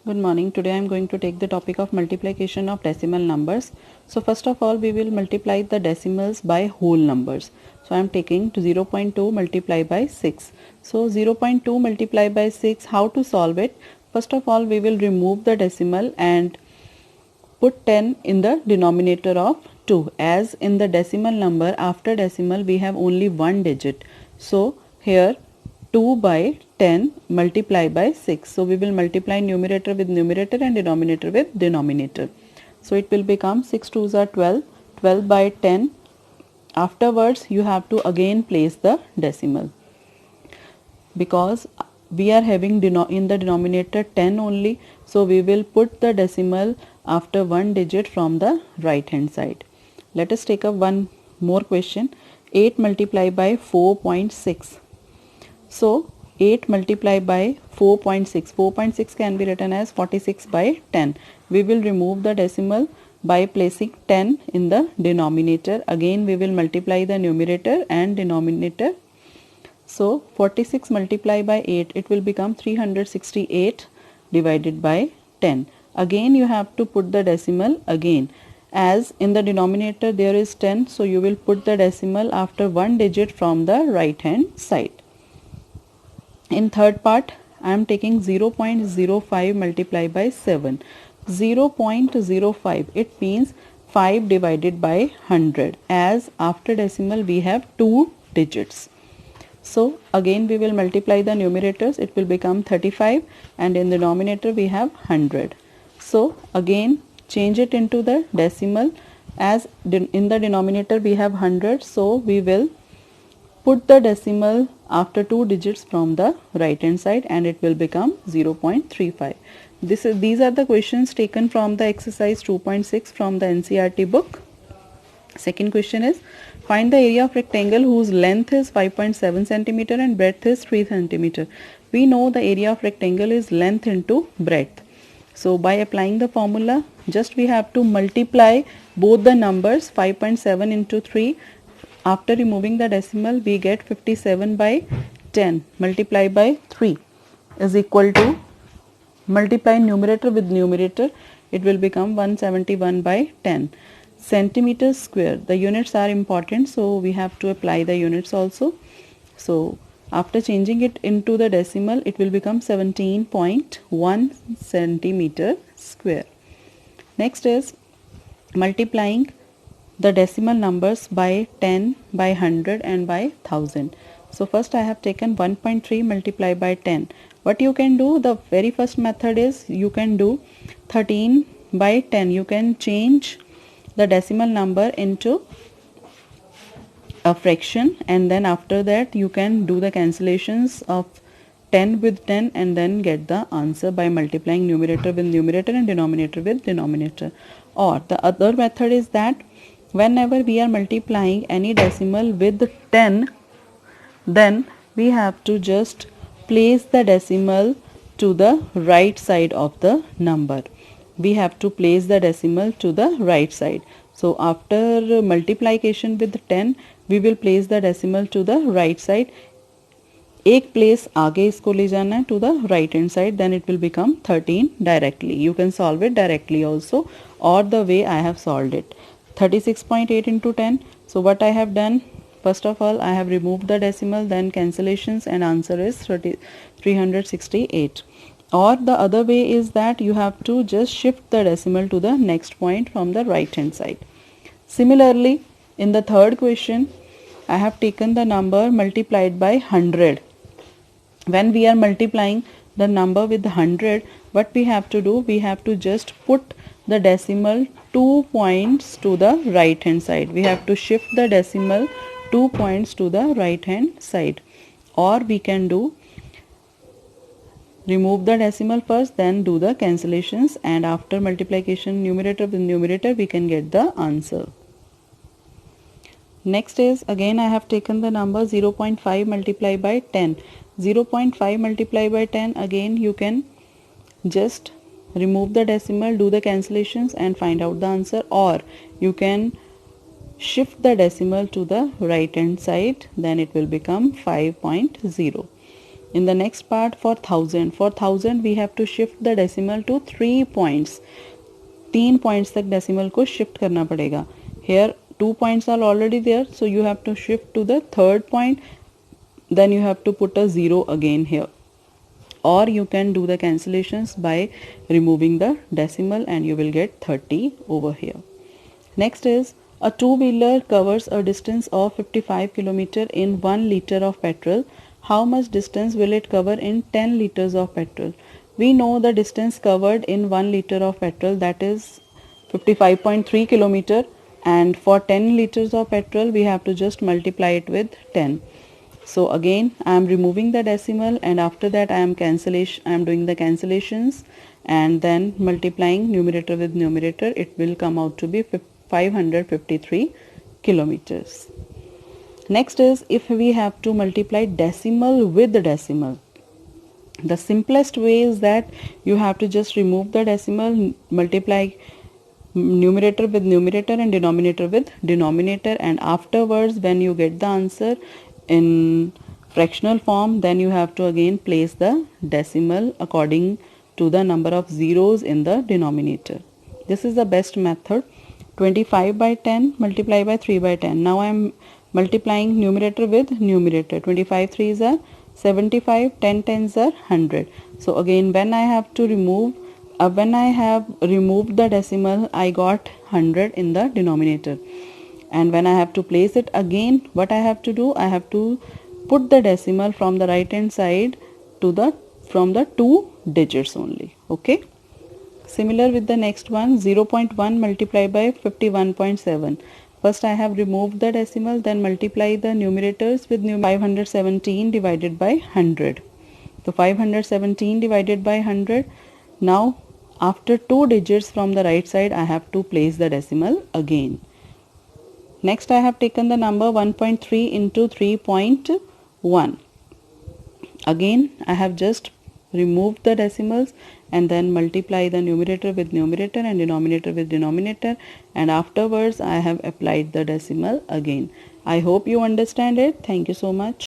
Good morning. Today I am going to take the topic of multiplication of decimal numbers. So first of all we will multiply the decimals by whole numbers. So I am taking 0.2 multiply by 6. So 0.2 multiply by 6, how to solve it? First of all we will remove the decimal and put 10 in the denominator of 2, as in the decimal number after decimal we have only one digit. So here 2 by 10 multiply by 6. So we will multiply numerator with numerator and denominator with denominator. So it will become 6 2s are 12, 12 by 10. Afterwards you have to again place the decimal, because we are having in the denominator 10 only, so we will put the decimal after one digit from the right hand side. Let us take up one more question. 8 multiplied by 4.6. So 8 multiplied by 4.6. 4.6 can be written as 46 by 10. We will remove the decimal by placing 10 in the denominator. Again we will multiply the numerator and denominator. So 46 multiplied by 8, it will become 368 divided by 10. Again you have to put the decimal again, as in the denominator there is 10, so you will put the decimal after one digit from the right hand side. In third part I am taking 0.05 multiplied by 7. 0.05, it means 5 divided by 100, as after decimal we have two digits. So again we will multiply the numerators, it will become 35, and in the denominator we have 100. So again change it into the decimal, as in the denominator we have 100, so we will put the decimal after two digits from the right hand side and it will become 0.35. These are the questions taken from the exercise 2.6 from the NCERT book. Second question is, find the area of rectangle whose length is 5.7 centimeter and breadth is 3 centimeter. We know the area of rectangle is length into breadth. So by applying the formula, just we have to multiply both the numbers, 5.7 into 3. After removing the decimal we get 57 by 10 multiplied by 3 is equal to, multiply numerator with numerator, it will become 171 by 10 centimeters square. The units are important, so we have to apply the units also. So after changing it into the decimal, it will become 17.1 centimeter square. Next is multiplying the decimal numbers by 10, by 100 and by 1000. So first I have taken 1.3 multiplied by 10. What you can do, the very first method is you can do 13 by 10. You can change the decimal number into a fraction, and then after that you can do the cancellations of 10 with 10 and then get the answer by multiplying numerator with numerator and denominator with denominator. Or the other method is that whenever we are multiplying any decimal with 10, then we have to just place the decimal to the right side of the number. We have to place the decimal to the right side. So after multiplication with 10, we will place the decimal to the right side. एक place आगे इसको ले जाना है to the right hand side, then it will become 13 directly. You can solve it directly also, or the way I have solved it. 36.8 into 10. So what I have done, first of all I have removed the decimal, then cancellations, and answer is 368. Or the other way is that you have to just shift the decimal to the next point from the right hand side. Similarly, in the third question I have taken the number multiplied by 100. When we are multiplying the number with 100, what we have to do, we have to just put the decimal 2 points to the right hand side. We have to shift the decimal 2 points to the right hand side. Or we can do, remove the decimal first, then do the cancellations, and after multiplication numerator with numerator we can get the answer. Next is, again I have taken the number 0.5 multiplied by 10. 0.5 multiplied by 10, again you can just remove the decimal, do the cancellations and find out the answer, or you can shift the decimal to the right hand side, then it will become 5.0. In the next part, for 1000 we have to shift the decimal to 3 points. 3 points तक decimal को shift करना पड़ेगा. Here 2 points are already there, so you have to shift to the third point. Then you have to put a 0 again here. Or you can do the cancellations by removing the decimal and you will get 30 over here. Next is a two-wheeler covers a distance of 55 km in 1 liter of petrol. How much distance will it cover in 10 liters of petrol? We know the distance covered in 1 liter of petrol, that is 55.3 km, and for 10 liters of petrol we have to just multiply it with 10. So again I am removing the decimal and after that I am doing the cancellations and then multiplying numerator with numerator. It will come out to be 553 kilometers. Next is if we have to multiply decimal with the decimal. The simplest way is that you have to just remove the decimal, multiply numerator with numerator and denominator with denominator, and afterwards when you get the answer in fractional form, then you have to again place the decimal according to the number of zeros in the denominator. This is the best method. 25 by 10 multiply by 3 by 10. Now I am multiplying numerator with numerator. 25 3s are 75, 10 10s are 100. So again when I have to remove when I have removed the decimal, I got 100 in the denominator, and when I have to place it again, what I have to do, I have to put the decimal from the right hand side to from the 2 digits only. Okay, similar with the next one, 0.1 multiplied by 51.7. First I have removed the decimal, then multiply the numerators with 517 divided by 100. So 517 divided by 100. Now after 2 digits from the right side I have to place the decimal again. Next I have taken the number 1.3 into 3.1. Again I have just removed the decimals and then multiply the numerator with numerator and denominator with denominator, and afterwards I have applied the decimal again. I hope you understand it. Thank you so much.